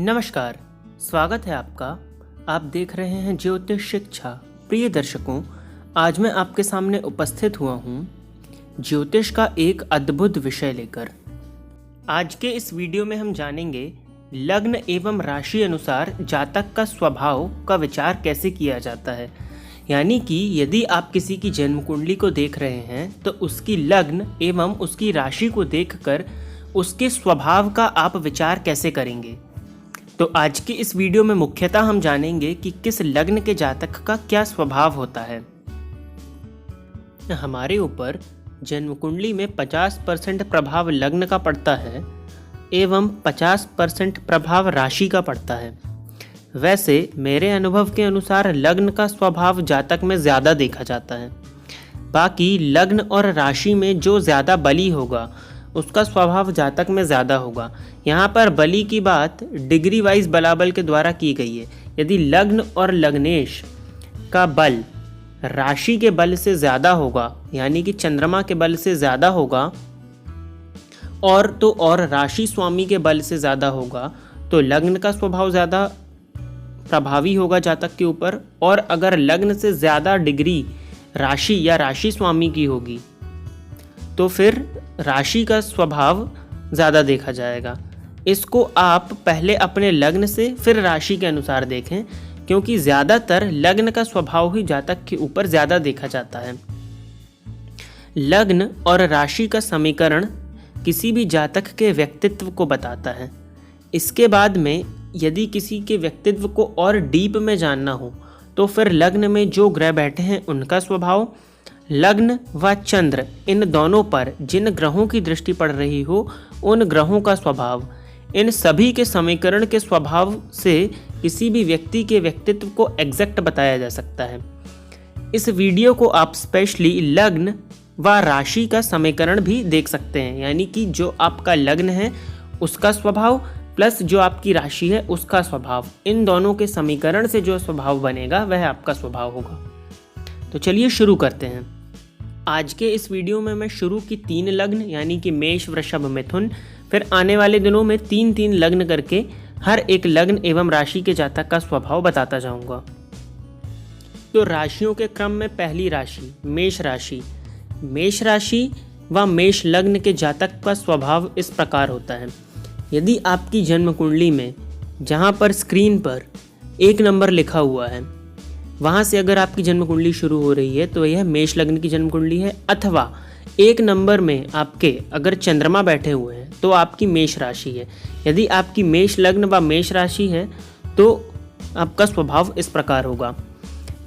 नमस्कार, स्वागत है आपका। आप देख रहे हैं ज्योतिष शिक्षा। प्रिय दर्शकों, आज मैं आपके सामने उपस्थित हुआ हूँ ज्योतिष का एक अद्भुत विषय लेकर। आज के इस वीडियो में हम जानेंगे लग्न एवं राशि अनुसार जातक का स्वभाव का विचार कैसे किया जाता है। यानी कि यदि आप किसी की जन्म कुंडली को देख रहे हैं तो उसकी लग्न एवं उसकी राशि को देखकर उसके स्वभाव का आप विचार कैसे करेंगे। तो आज की इस वीडियो में मुख्यतः हम जानेंगे कि किस लग्न के जातक का क्या स्वभाव होता है। हमारे ऊपर जन्म कुंडली में 50% प्रभाव लग्न का पड़ता है एवं 50% प्रभाव राशि का पड़ता है। वैसे मेरे अनुभव के अनुसार लग्न का स्वभाव जातक में ज़्यादा देखा जाता है। बाकी लग्न और राशि में जो ज़्यादा बली होगा उसका स्वभाव जातक में ज़्यादा होगा। यहाँ पर बली की बात डिग्री वाइज बलाबल के द्वारा की गई है। यदि लग्न और लग्नेश का बल राशि के बल से ज़्यादा होगा, यानी कि चंद्रमा के बल से ज़्यादा होगा और राशि स्वामी के बल से ज़्यादा होगा, तो लग्न का स्वभाव ज़्यादा प्रभावी होगा जातक के ऊपर। और अगर लग्न से ज़्यादा डिग्री राशि या राशि स्वामी की होगी तो फिर राशि का स्वभाव ज़्यादा देखा जाएगा। इसको आप पहले अपने लग्न से फिर राशि के अनुसार देखें, क्योंकि ज़्यादातर लग्न का स्वभाव ही जातक के ऊपर ज़्यादा देखा जाता है। लग्न और राशि का समीकरण किसी भी जातक के व्यक्तित्व को बताता है। इसके बाद में यदि किसी के व्यक्तित्व को और डीप में जानना हो तो फिर लग्न में जो ग्रह बैठे हैं उनका स्वभाव, लग्न व चंद्र इन दोनों पर जिन ग्रहों की दृष्टि पड़ रही हो उन ग्रहों का स्वभाव, इन सभी के समीकरण के स्वभाव से किसी भी व्यक्ति के व्यक्तित्व को एग्जैक्ट बताया जा सकता है। इस वीडियो को आप स्पेशली लग्न व राशि का समीकरण भी देख सकते हैं, यानी कि जो आपका लग्न है उसका स्वभाव प्लस जो आपकी राशि है उसका स्वभाव, इन दोनों के समीकरण से जो स्वभाव बनेगा वह आपका स्वभाव होगा। तो चलिए शुरू करते हैं। आज के इस वीडियो में मैं शुरू की 3 लग्न यानी कि मेष, वृषभ, मिथुन, फिर आने वाले दिनों में 3-3 लग्न करके हर एक लग्न एवं राशि के जातक का स्वभाव बताता जाऊंगा। तो राशियों के क्रम में पहली राशि मेष राशि। मेष राशि व मेष लग्न के जातक का स्वभाव इस प्रकार होता है। यदि आपकी जन्म कुंडली में जहां पर स्क्रीन पर 1 नंबर लिखा हुआ है वहाँ से अगर आपकी जन्म कुंडली शुरू हो रही है तो यह मेष लग्न की जन्म कुंडली है, अथवा 1 नंबर में आपके अगर चंद्रमा बैठे हुए हैं तो आपकी मेष राशि है। यदि आपकी मेष लग्न व मेष राशि है तो आपका स्वभाव इस प्रकार होगा।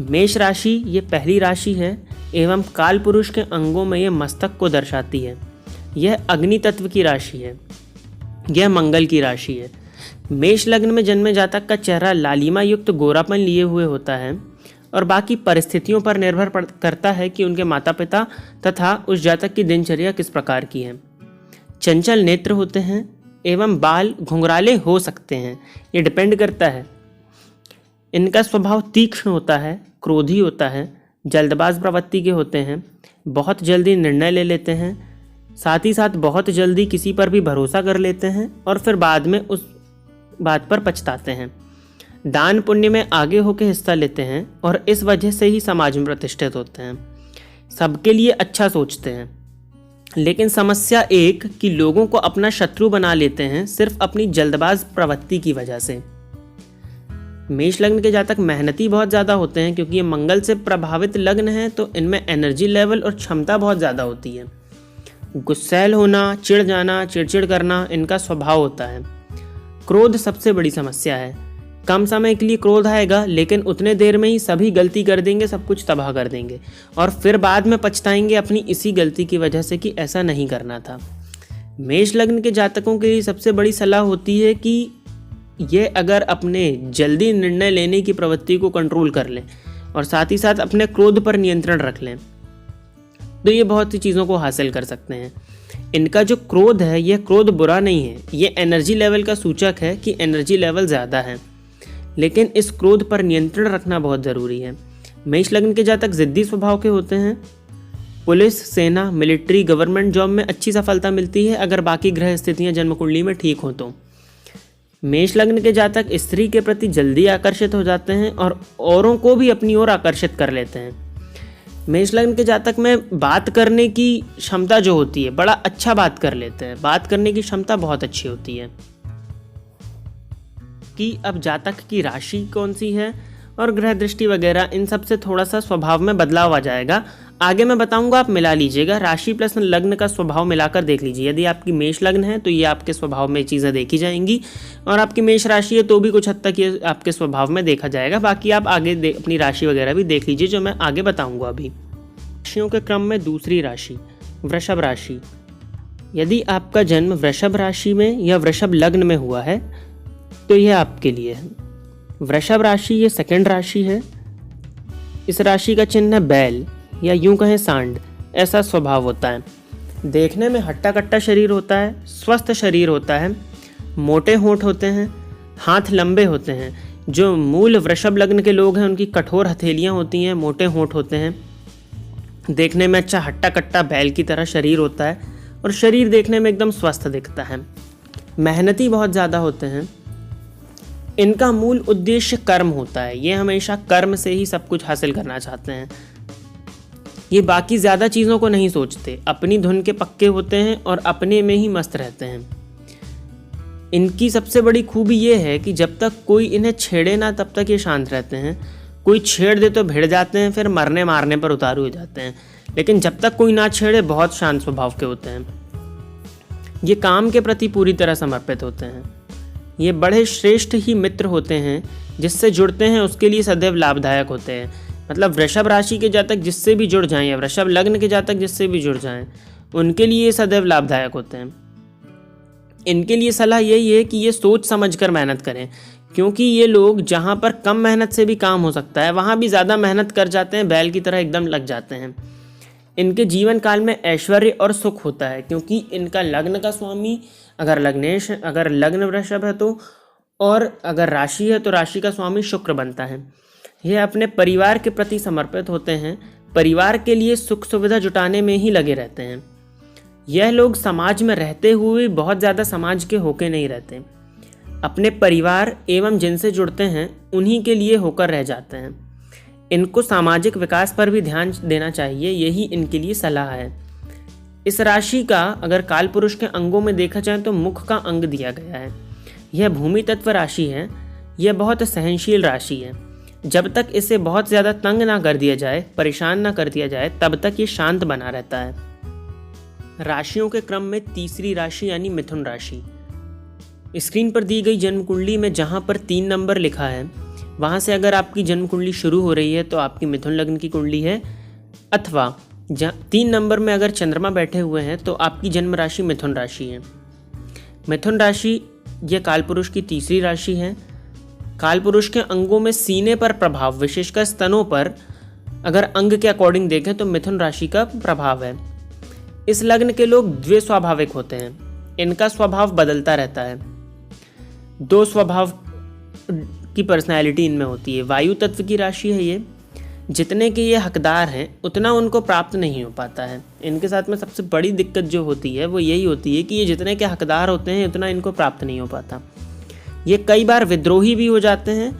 मेष राशि ये पहली राशि है एवं काल पुरुष के अंगों में यह मस्तक को दर्शाती है। यह अग्नि तत्व की राशि है, यह मंगल की राशि है। मेष लग्न में जन्मे जातक का चेहरा लालिमा युक्त गोरापन लिए हुए होता है और बाकी परिस्थितियों पर निर्भर करता है कि उनके माता पिता तथा उस जातक की दिनचर्या किस प्रकार की है। चंचल नेत्र होते हैं एवं बाल घुंघराले हो सकते हैं, ये डिपेंड करता है। इनका स्वभाव तीक्ष्ण होता है, क्रोधी होता है, जल्दबाज प्रवृत्ति के होते हैं, बहुत जल्दी निर्णय ले लेते हैं, साथ ही साथ बहुत जल्दी किसी पर भी भरोसा कर लेते हैं और फिर बाद में उस बात पर पछताते हैं। दान पुण्य में आगे होकर हिस्सा लेते हैं और इस वजह से ही समाज में प्रतिष्ठित होते हैं। सबके लिए अच्छा सोचते हैं, लेकिन समस्या एक कि लोगों को अपना शत्रु बना लेते हैं सिर्फ अपनी जल्दबाज प्रवृत्ति की वजह से। मेष लग्न के जातक मेहनती बहुत ज़्यादा होते हैं, क्योंकि ये मंगल से प्रभावित लग्न है तो इनमें एनर्जी लेवल और क्षमता बहुत ज़्यादा होती है। गुस्सैल होना, चिढ़ जाना, चिड़चिड़ करना इनका स्वभाव होता है। क्रोध सबसे बड़ी समस्या है। कम समय के लिए क्रोध आएगा, लेकिन उतने देर में ही सभी गलती कर देंगे, सब कुछ तबाह कर देंगे और फिर बाद में पछताएंगे अपनी इसी गलती की वजह से कि ऐसा नहीं करना था। मेष लग्न के जातकों के लिए सबसे बड़ी सलाह होती है कि ये अगर अपने जल्दी निर्णय लेने की प्रवृत्ति को कंट्रोल कर लें और साथ ही साथ अपने क्रोध पर नियंत्रण रख लें तो ये बहुत सी चीज़ों को हासिल कर सकते हैं। इनका जो क्रोध है यह क्रोध बुरा नहीं है, ये एनर्जी लेवल का सूचक है कि एनर्जी लेवल ज़्यादा है, लेकिन इस क्रोध पर नियंत्रण रखना बहुत ज़रूरी है। मेष लग्न के जातक ज़िद्दी स्वभाव के होते हैं। पुलिस, सेना, मिलिट्री, गवर्नमेंट जॉब में अच्छी सफलता मिलती है अगर बाकी ग्रह स्थितियां जन्म कुंडली में ठीक हो तो। मेष लग्न के जातक स्त्री के प्रति जल्दी आकर्षित हो जाते हैं और औरों को भी अपनी ओर आकर्षित कर लेते हैं। मेष लग्न के जातक में बात करने की क्षमता जो होती है, बड़ा अच्छा बात कर लेते हैं, बात करने की क्षमता बहुत अच्छी होती है। कि अब जातक की राशि कौन सी है और ग्रह दृष्टि वगैरह इन सब से थोड़ा सा स्वभाव में बदलाव आ जाएगा। आगे मैं बताऊंगा, आप मिला लीजिएगा, राशि प्लस लग्न का स्वभाव मिलाकर देख लीजिए। यदि आपकी मेष लग्न है तो ये आपके स्वभाव में चीज़ें देखी जाएंगी, और आपकी मेष राशि है तो भी कुछ हद तक ये आपके स्वभाव में देखा जाएगा। बाकी आप आगे अपनी राशि वगैरह भी देख लीजिए, जो मैं आगे बताऊंगा। अभी राशियों के क्रम में दूसरी राशि वृषभ राशि। यदि आपका जन्म वृषभ राशि में या वृषभ लग्न में हुआ है तो यह आपके लिए है। वृषभ राशि ये सेकंड राशि है। इस राशि का चिन्ह है बैल या यूं कहें सांड। ऐसा स्वभाव होता है, देखने में हट्टा कट्टा शरीर होता है, स्वस्थ शरीर होता है, मोटे होंठ होते हैं, हाथ लंबे होते हैं। जो मूल वृषभ लग्न के लोग हैं उनकी कठोर हथेलियां होती हैं, मोटे होंठ होते हैं, देखने में अच्छा हट्टा कट्टा बैल की तरह शरीर होता है और शरीर देखने में एकदम स्वस्थ दिखता है। मेहनती बहुत ज़्यादा होते हैं। इनका मूल उद्देश्य कर्म होता है, ये हमेशा कर्म से ही सब कुछ हासिल करना चाहते हैं। ये बाकी ज़्यादा चीज़ों को नहीं सोचते, अपनी धुन के पक्के होते हैं और अपने में ही मस्त रहते हैं। इनकी सबसे बड़ी खूबी ये है कि जब तक कोई इन्हें छेड़े ना तब तक ये शांत रहते हैं। कोई छेड़ दे तो भिड़ जाते हैं, फिर मरने मारने पर उतारू हो जाते हैं, लेकिन जब तक कोई ना छेड़े बहुत शांत स्वभाव के होते हैं। ये काम के प्रति पूरी तरह समर्पित होते हैं। ये बड़े श्रेष्ठ ही मित्र होते हैं, जिससे जुड़ते हैं उसके लिए सदैव लाभदायक होते हैं। मतलब वृषभ राशि के जातक जिससे भी जुड़ जाएं या वृषभ लग्न के जातक जिससे भी जुड़ जाएं, उनके लिए ये सदैव लाभदायक होते हैं। इनके लिए सलाह यही है कि ये सोच समझ कर मेहनत करें, क्योंकि ये लोग जहाँ पर कम मेहनत से भी काम हो सकता है वहाँ भी ज़्यादा मेहनत कर जाते हैं, बैल की तरह एकदम लग जाते हैं। इनके जीवन काल में ऐश्वर्य और सुख होता है, क्योंकि इनका लग्न का स्वामी अगर लग्न वृषभ है तो, और अगर राशि है तो राशि का स्वामी शुक्र बनता है। यह अपने परिवार के प्रति समर्पित होते हैं, परिवार के लिए सुख सुविधा जुटाने में ही लगे रहते हैं। यह लोग समाज में रहते हुए बहुत ज़्यादा समाज के होके नहीं रहते, अपने परिवार एवं जिनसे जुड़ते हैं उन्हीं के लिए होकर रह जाते हैं। इनको सामाजिक विकास पर भी ध्यान देना चाहिए, यही इनके लिए सलाह है। इस राशि का अगर काल पुरुष के अंगों में देखा जाए तो मुख का अंग दिया गया है। यह भूमि तत्व राशि है। यह बहुत सहनशील राशि है। जब तक इसे बहुत ज़्यादा तंग ना कर दिया जाए, परेशान ना कर दिया जाए, तब तक ये शांत बना रहता है। राशियों के क्रम में तीसरी राशि यानी मिथुन राशि। स्क्रीन पर दी गई जन्म कुंडली में जहाँ पर 3 नंबर लिखा है, वहाँ से अगर आपकी जन्म कुंडली शुरू हो रही है तो आपकी मिथुन लग्न की कुंडली है, अथवा 3 नंबर में अगर चंद्रमा बैठे हुए हैं तो आपकी जन्म राशि मिथुन राशि है। मिथुन राशि यह कालपुरुष की तीसरी राशि है। कालपुरुष के अंगों में सीने पर प्रभाव, विशेषकर स्तनों पर अगर अंग के अकॉर्डिंग देखें तो मिथुन राशि का प्रभाव है। इस लग्न के लोग द्वे स्वाभाविक होते हैं। इनका स्वभाव बदलता रहता है। 2 स्वभाव की पर्सनैलिटी इनमें होती है। वायु तत्व की राशि है ये। जितने के ये हकदार हैं उतना उनको प्राप्त नहीं हो पाता है। इनके साथ में सबसे बड़ी दिक्कत जो होती है वो यही होती है कि ये जितने के हकदार होते हैं उतना इनको प्राप्त नहीं हो पाता। ये कई बार विद्रोही भी हो जाते हैं,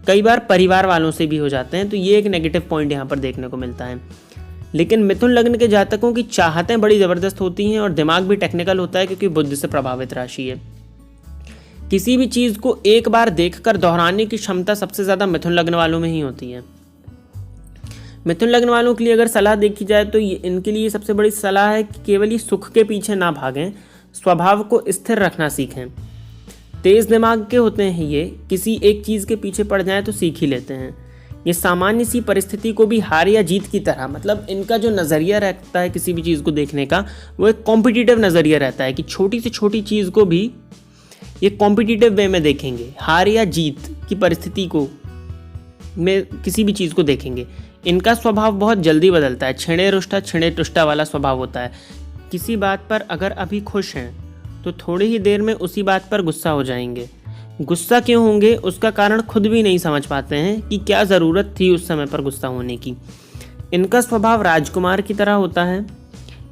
कई बार परिवार वालों से भी हो जाते हैं, तो ये एक नेगेटिव पॉइंट यहाँ पर देखने को मिलता है। लेकिन मिथुन लग्न के जातकों की चाहतें बड़ी ज़बरदस्त होती हैं और दिमाग भी टेक्निकल होता है, क्योंकि बुद्धि से प्रभावित राशि है। किसी भी चीज़ को एक बार देखकर दोहराने की क्षमता सबसे ज़्यादा मिथुन लग्न वालों में ही होती है। मिथुन लग्न वालों के लिए अगर सलाह देखी जाए तो इनके लिए सबसे बड़ी सलाह है कि केवल ही सुख के पीछे ना भागें, स्वभाव को स्थिर रखना सीखें। तेज़ दिमाग के होते हैं ये, किसी एक चीज़ के पीछे पड़ जाएं तो सीख ही लेते हैं। ये सामान्य सी परिस्थिति को भी हार या जीत की तरह, मतलब इनका जो नज़रिया रहता है किसी भी चीज़ को देखने का, वो एक कॉम्पिटिटिव नज़रिया रहता है कि छोटी से छोटी चीज़ को भी ये कॉम्पिटिटिव वे में देखेंगे। हार या जीत की परिस्थिति को में किसी भी चीज़ को देखेंगे। इनका स्वभाव बहुत जल्दी बदलता है। छिणे टुष्टा वाला स्वभाव होता है। किसी बात पर अगर अभी खुश हैं तो थोड़ी ही देर में उसी बात पर गुस्सा हो जाएंगे। गुस्सा क्यों होंगे उसका कारण खुद भी नहीं समझ पाते हैं कि क्या ज़रूरत थी उस समय पर गुस्सा होने की। इनका स्वभाव राजकुमार की तरह होता है।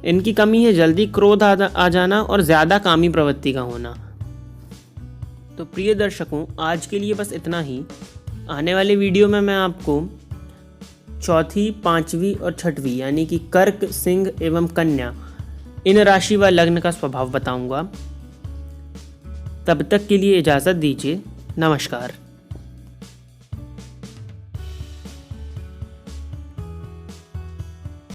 इनकी कमी है जल्दी क्रोध आ जाना और ज़्यादा कामी प्रवृत्ति का होना। तो प्रिय दर्शकों, आज के लिए बस इतना ही। आने वाले वीडियो में मैं आपको चौथी, पांचवी और छठवीं यानी कि कर्क, सिंह एवं कन्या इन राशि व लग्न का स्वभाव बताऊंगा। तब तक के लिए इजाज़त दीजिए। नमस्कार।